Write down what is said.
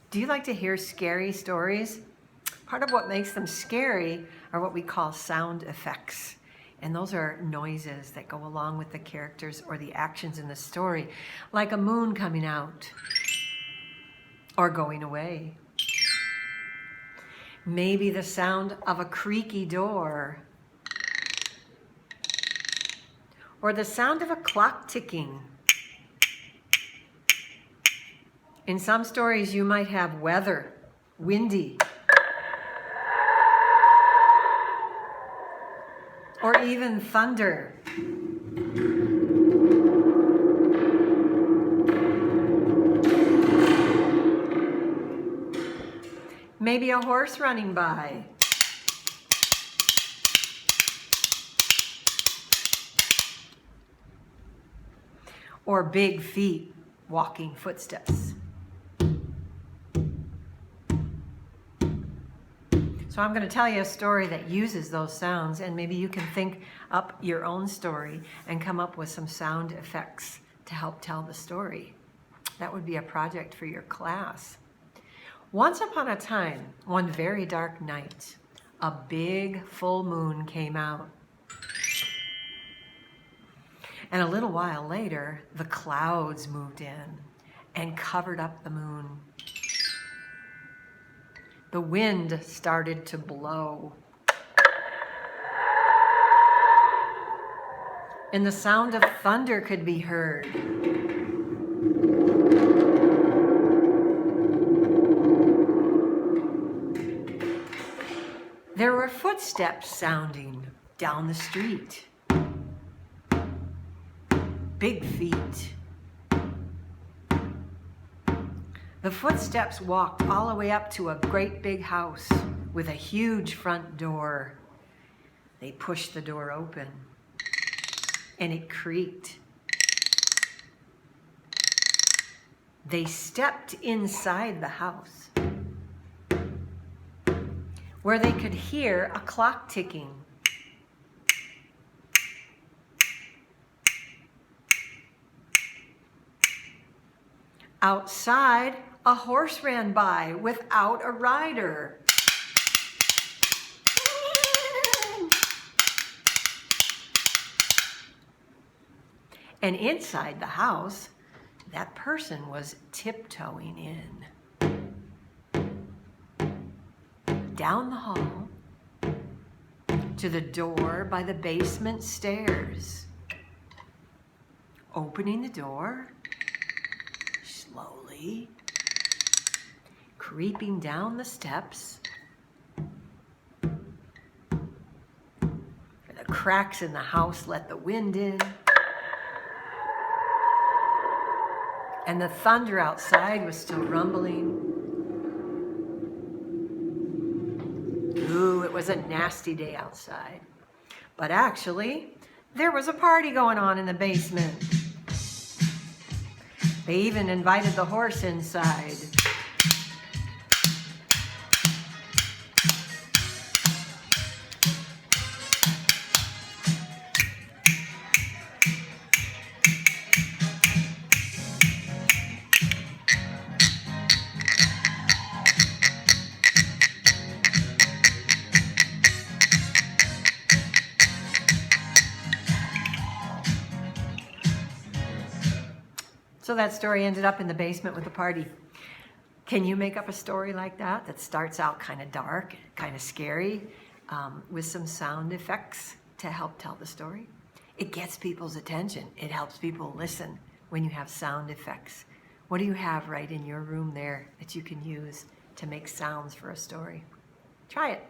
Do you like to hear scary stories? Part of what makes them scary are what we call sound effects. And those are noises that go along with the characters or the actions in the story, like a moon coming out or going away. Maybe the sound of a creaky door, or the sound of a clock ticking. In some stories, you might have weather, windy, or even thunder. Maybe a horse running by. Or big feet walking footsteps. So I'm going to tell you a story that uses those sounds, and maybe you can think up your own story and come up with some sound effects to help tell the story. That would be a project for your class. Once upon a time, one very dark night, a big full moon came out. And a little while later, the clouds moved in and covered up the moon. The wind started to blow. And the sound of thunder could be heard. There were footsteps sounding down the street. Big feet. The footsteps walked all the way up to a great big house with a huge front door. They pushed the door open, and it creaked. They stepped inside the house, where they could hear a clock ticking. Outside, a horse ran by without a rider. And inside the house, that person was tiptoeing in. Down the hall, to the door by the basement stairs. Opening the door, slowly, creeping down the steps. The cracks in the house let the wind in. And the thunder outside was still rumbling. Ooh, it was a nasty day outside. But actually, there was a party going on in the basement. They even invited the horse inside. So that story ended up in the basement with the party. Can you make up a story like that that starts out kind of dark, kind of scary, with some sound effects to help tell the story? It gets people's attention. It helps people listen when you have sound effects. What do you have right in your room there that you can use to make sounds for a story? Try it.